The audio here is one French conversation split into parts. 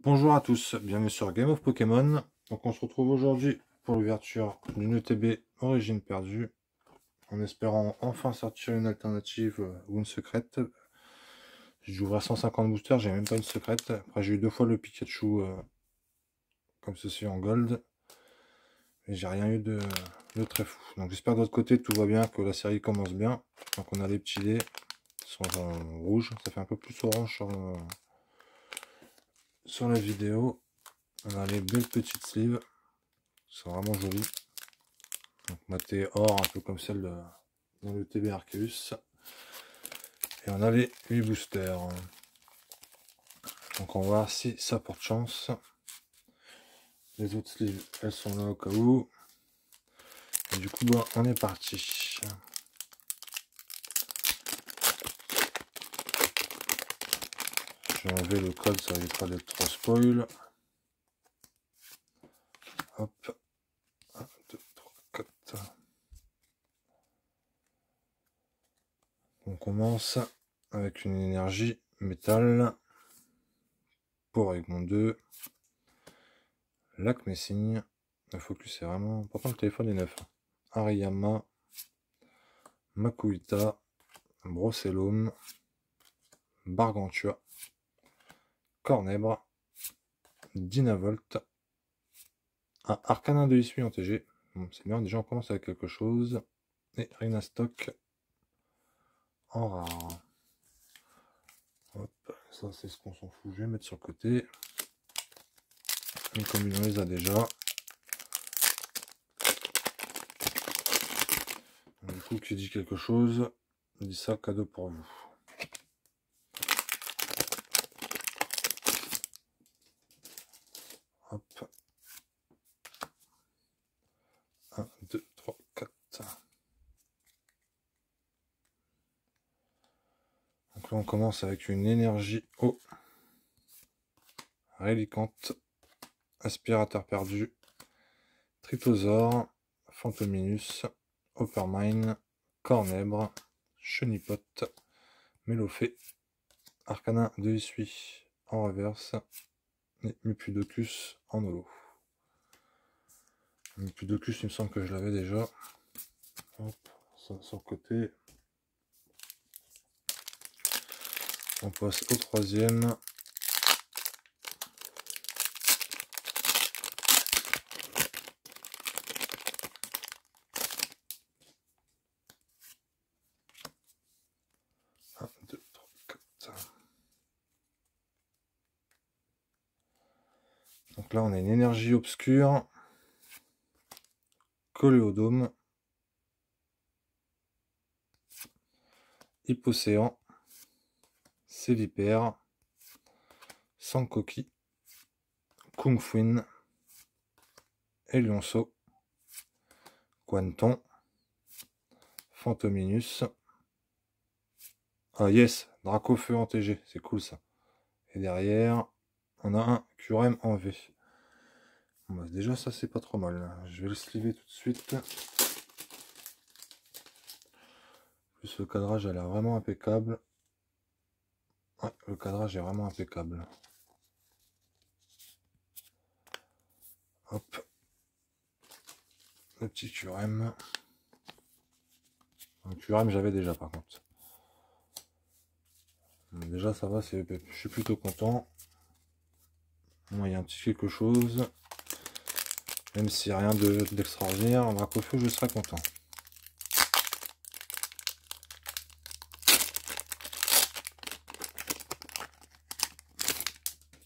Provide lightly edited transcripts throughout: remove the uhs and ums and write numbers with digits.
Bonjour à tous, bienvenue sur Game of Pokémon. Donc on se retrouve aujourd'hui pour l'ouverture d'une ETB Origine perdue, en espérant enfin sortir une alternative ou une secrète. J'ai ouvert 150 boosters, j'ai même pas une secrète. Après j'ai eu 2 fois le Pikachu comme ceci en gold. Et j'ai rien eu de très fou. Donc j'espère de l'autre côté tout va bien, que la série commence bien. Donc on a les petits dés, qui sont en rouge, ça fait un peu plus orange sur la vidéo. On a les belles petites sleeves, c'est vraiment joli. Donc maté or, un peu comme celle dans le TB Arceus. Et on a les 8 boosters. Donc on va voir si ça porte chance. Les autres sleeves, elles sont là au cas où. Et du coup, bah, on est parti. Je vais enlever le code, ça évitera d'être trop spoil. Hop. 1, 2, 3, 4. On commence avec une énergie métal pour Aigmon 2. Lac Messigne. Le focus est vraiment. Pourtant, le téléphone est neuf. Hariyama. Makuhita. Brossellum. Bargantua. Cornèbre. Dynavolt. Un Arcanin de Isui en TG. Bon, c'est bien, déjà on commence avec quelque chose. Et Rhinastock en rare. Hop, ça c'est ce qu'on s'en fout. Je vais mettre sur le côté. Et comme on les a déjà. Du coup, qui dit quelque chose, dit ça, cadeau pour vous. Hop. 1, 2, 3, 4. Donc là, on commence avec une énergie eau. Rélicante. Aspirateur perdu. Tritosaure. Fantominus. Oppermine. Cornèbre. Chenipote. Mélofée. Arcanin de Isui en reverse. Et Mupudocus en holo. Mupudocus, il me semble que je l'avais déjà. Hop, ça sur le côté. On passe au troisième. Un, deux, trois, quatre. Donc là, on a une énergie obscure. Coléodome. Hypocéan. Célipère. Sankoki. Kungfuin. Elionceau. Quanton. Fantominus. Ah yes, Dracofeu en TG, c'est cool ça. Et derrière, on a un Curem en V. Bon, bah, déjà ça c'est pas trop mal. Je vais le sliver tout de suite. Plus le cadrage a l'air vraiment impeccable. Ouais, le cadrage est vraiment impeccable. Hop. Le petit Curem. Un Curem j'avais déjà par contre. Donc, déjà ça va, je suis plutôt content. Bon, il y a un petit quelque chose. Même s'il n'y a rien d'extraordinaire, en Dracofeu je serais content.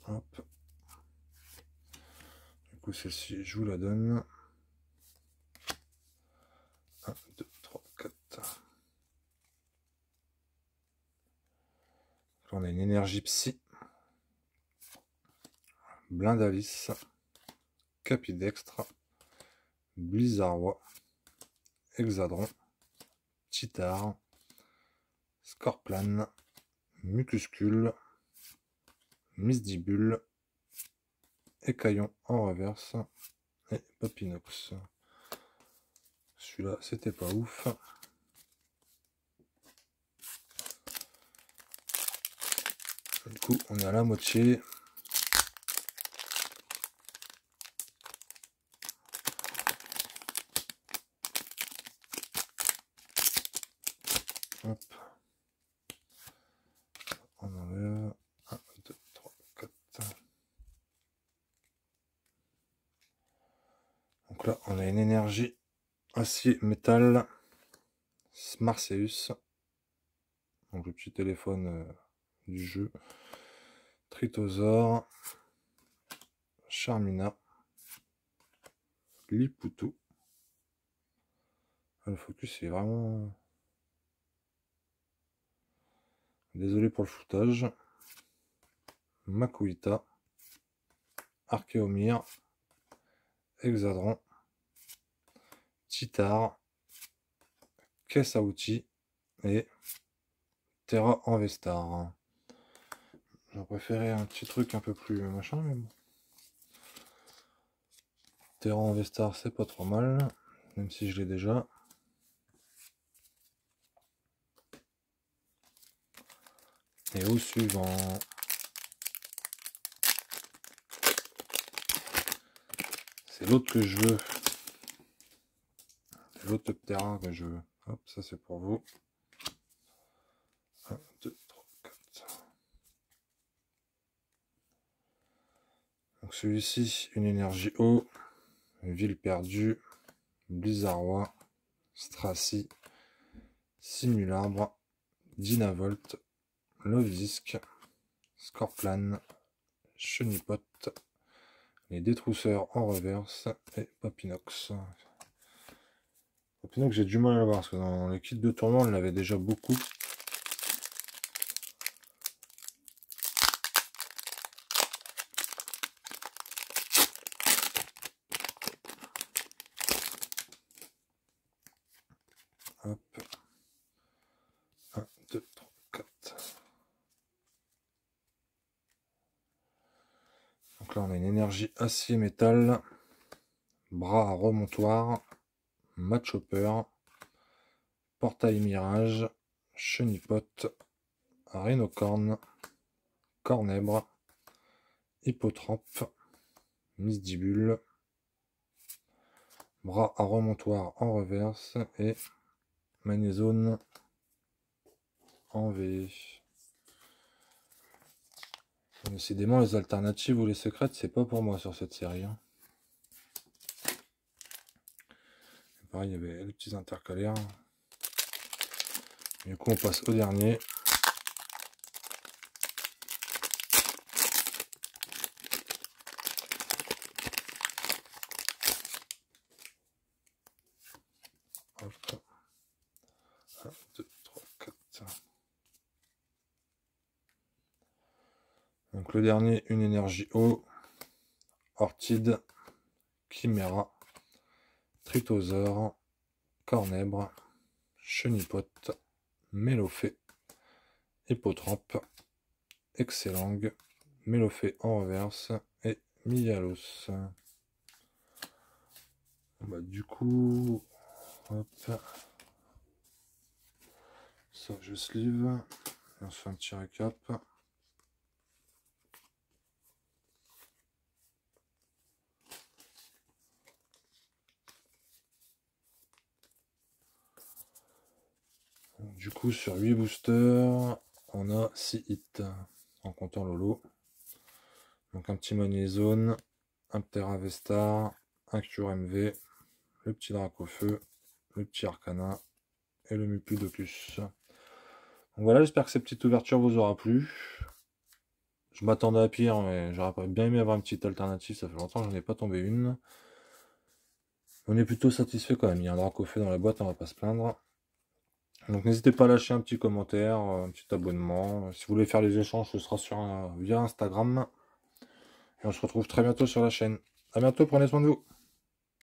Hop. Du coup celle-ci je vous la donne. 1, 2, 3, 4. On a une énergie psy. Blindalis. Capidextre. Blizzardois. Hexadron. Titar. Scorplan. Mucuscule. Misdibule. Écaillon en reverse. Et Papinox. Celui-là, c'était pas ouf. Du coup, on est à la moitié. on a une énergie acier métal Marseus. Donc le petit téléphone du jeu. Tritosaur. Charmina. Liputu. Le focus est vraiment... Désolé pour le foutage. Makuita. Archéomir. Hexadron. Titar. Caisse à outils. Et Terra Envestar. J'aurais préféré un petit truc un peu plus machin, mais bon. Terra Envestar, c'est pas trop mal, même si je l'ai déjà. Et au suivant. C'est l'autre que je veux. C'est l'autre terrain que je veux. Hop, ça c'est pour vous. 1, 2, 3, 4. Donc celui-ci, une énergie eau. Ville perdue. Blizzardois. Stracy. Simularbre. Dynavolt. Lovezisk. Scorplan. Chenipote. Les détrousseurs en reverse. Et Papinox. Papinox, j'ai du mal à le voir parce que dans les kits de tournoi, on l'avait déjà beaucoup. Hop. 1, 2, 3, 4. Donc là, on a une énergie acier-métal. Bras à remontoir. Matchhopper. Portail Mirage. Chenipote. Rhinocorne. Cornèbre. Hippotrampe. Misdibule. Bras à remontoir en reverse. Et Magnézone en V. Décidément, les alternatives ou les secrètes, c'est pas pour moi sur cette série. Hein. Pareil, il y avait les petits intercalaires. Du coup, on passe au dernier. Hop. 1, 2, 3, 4. Donc le dernier, une énergie eau. Orchide. Chimera. Tritosaure. Cornèbre. Chenipote. Mélophée. Hippotrampe. Excellang. Mélophée en reverse. Et Mialos. Bah, du coup, hop. Ça, je sleeve. On se fait un petit récap. Du coup, sur 8 boosters, on a 6 hits en comptant Lolo. Donc un petit Magnézone, un Terra Vestar, un Cure MV, le petit Dracofeu, le petit Arcana et le Mupudocus. Donc voilà, j'espère que cette petite ouverture vous aura plu. Je m'attendais à pire, mais j'aurais bien aimé avoir une petite alternative. Ça fait longtemps que j'en ai pas tombé une. On est plutôt satisfait quand même. Il y a un Dracofeu dans la boîte, on va pas se plaindre. Donc n'hésitez pas à lâcher un petit commentaire, un petit abonnement. Si vous voulez faire les échanges, ce sera via Instagram. Et on se retrouve très bientôt sur la chaîne. A bientôt, prenez soin de vous.